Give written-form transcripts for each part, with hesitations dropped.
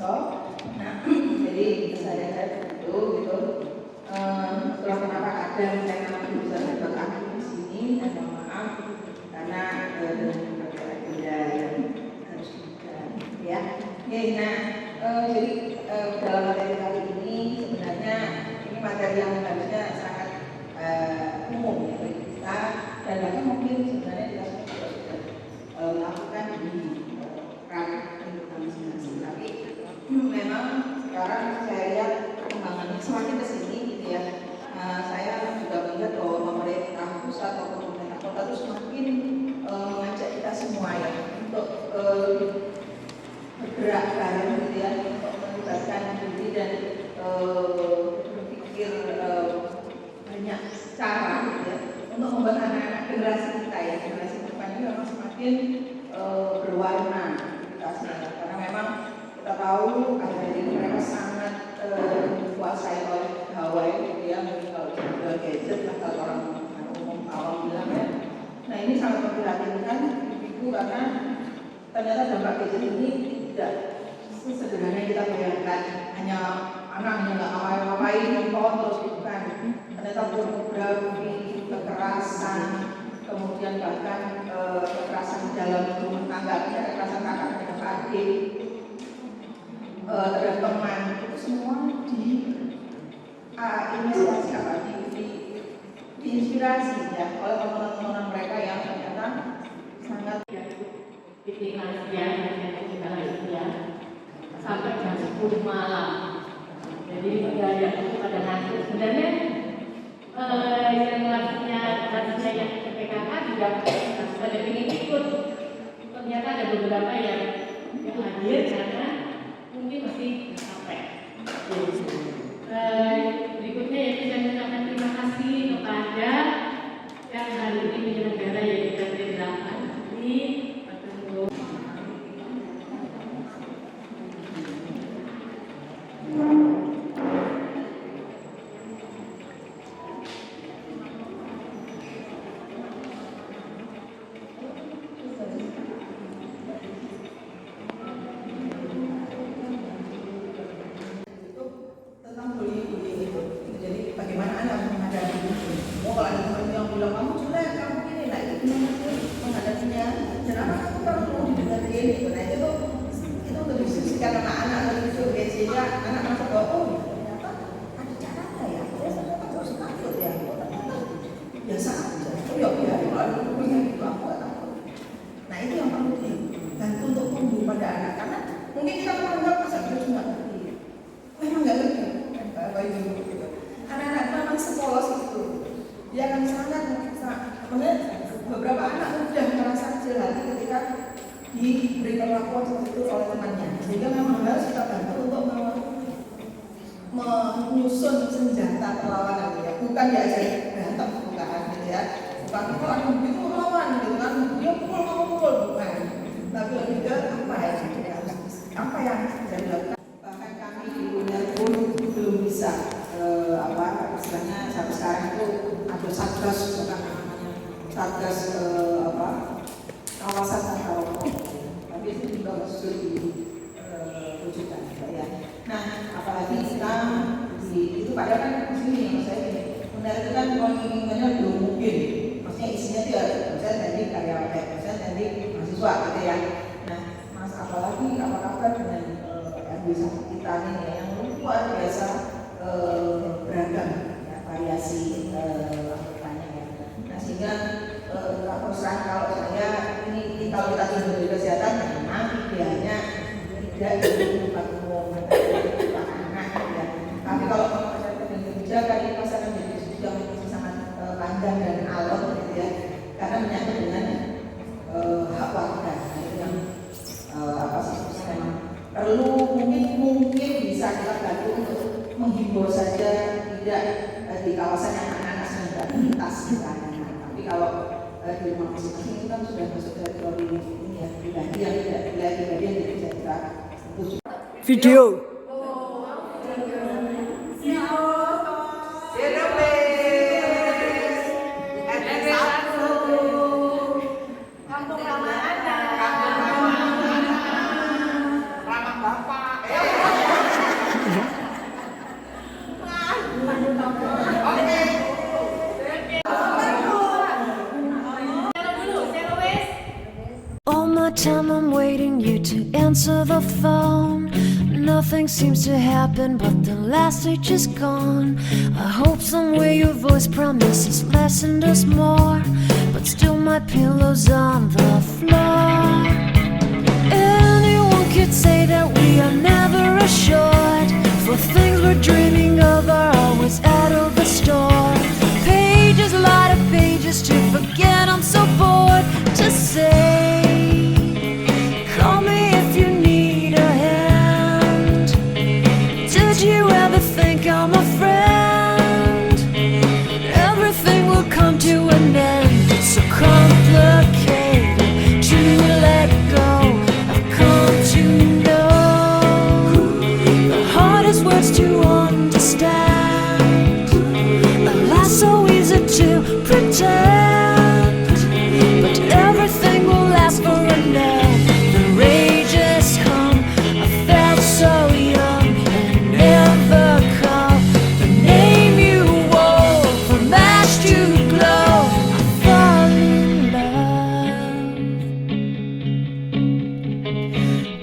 Nah, jadi saya itu gitu. Setelah kenapa kadang saya memang bisa berkaki di sini, dan maaf karena dengan agenda yang harus kita ya. Nah, jadi dalam materi kali ini sebenarnya ini materi yang harusnya sangat umum ya bagi kita, dan bahkan mungkin sebenarnya kita juga sudah lakukan di ranah kehidupan masing-masing. Tapi memang sekarang saya lihat perkembangannya semakin kesini gitu ya. Saya juga melihat bahwa pemerintah pusat atau pemerintah kota itu semakin mengajak kita semua ya untuk bergerak bareng gitu ya, untuk melibatkan diri dan berpikir banyak cara gitu ya, untuk membuat anak-anak generasi kita ya, generasi depan ini memang semakin berwarna aktivitasnya, karena memang kita tahu akhir-akhir ini mereka sangat dikuasai oleh gawai gitu ya, mungkin kalau jual gadget lah kalau orang umum awam bilang ya. Nah ini sangat memprihatinkan ibu karena ternyata dampak gadget ini tidak sesederhana yang kita bayangkan, hanya anak hanya nggak ngapain nonton terus bukan. Ternyata pornografi, kekerasan, kemudian bahkan kekerasan dalam rumah tangga, kekerasan kakak terhadap adik, terhadap teman, itu semua diinspirasi apa? Diinspirasi ya oleh teman-teman mereka yang ternyata sangat titik lansia dan segala itu ya sampai jam 10 malam. Jadi budaya itu pada ngantuk. Sebenarnya yang lansia yang PKK juga pada ingin ikut. Ternyata ada beberapa yang hadir karena mungkin masih sampai. Berikutnya yaitu saya mengucapkan terima kasih kepada yang hari ini penyelenggara yaitu Jenderal Andri. Beberapa anak mudah merasa kecil hati ketika diberi perlakuan seperti itu oleh temannya, sehingga memang harus kita bantu untuk menyusun senjata perlawanan ya, bukan diajari berantem bukan gitu ya, bukan itu ada begitu melawan gitu kan, dia pukul kamu pukul bukan, tapi lebih ke apa yang bisa dilakukan. Bahkan kami di UNER pun belum bisa istilahnya sampai sekarang itu ada satgas bukan satgas kawasan tanpa rokok, tapi itu juga sudah diwujudkan ya. Nah, apalagi kita itu padahal kan di sini yang saya UNER itu kan lingkungannya belum mungkin, maksudnya isinya itu ya dosen teknik karyawan dosen teknik mahasiswa gitu ya. Nah, mas apalagi apa kabar dengan RW kita ini yang luar biasa beragam ya, variasi anggotanya ya. Nah sehingga terus terang kalau saya ini kalau kita tinggal di kesehatan memang idealnya tidak di tempat umum tempat anak ya. Tapi kalau masyarakat Indonesia kan ini masa menjadi isu yang sangat panjang dan alot gitu ya, karena menyangkut dengan hak warga yang memang perlu mungkin bisa kita bantu untuk menghimbau saja tidak di kawasan yang anak-anak sedang lintas misalnya. Tapi kalau di rumah masing-masing itu kan sudah masuk teritori ini ya, pribadi yang tidak pribadi yang tidak bisa kita sentuh. Video. Ramah bapak. time I'm waiting you to answer the phone, nothing seems to happen, but the last stage is gone. I hope somewhere your voice promises less and us more, but still my pillow's on the floor. Anyone could say that we are never assured, for things we're dreaming of are always out of the store. Pages, a lot of pages to forget, I'm so bored to say, call me if you need a hand. Did you ever think I'm a friend? Everything will come to an end. It's so complicated to let go. I've come to know the hardest words to understand. Alas, so easy to pretend, but everything will last for a night. The rage has come. I felt so young and never called the name you wore from ash to glow. I fall in love.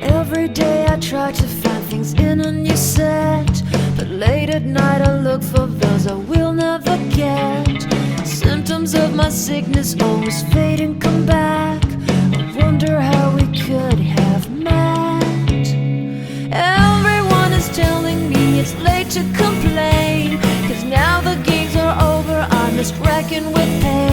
Every day I try to find things in a new set, but late at night I look for those I will never get. Symptoms of my sickness always fade and come back. I wonder how we could have met. Everyone is telling me it's late to complain, 'cause now the games are over, I must reckon with pain.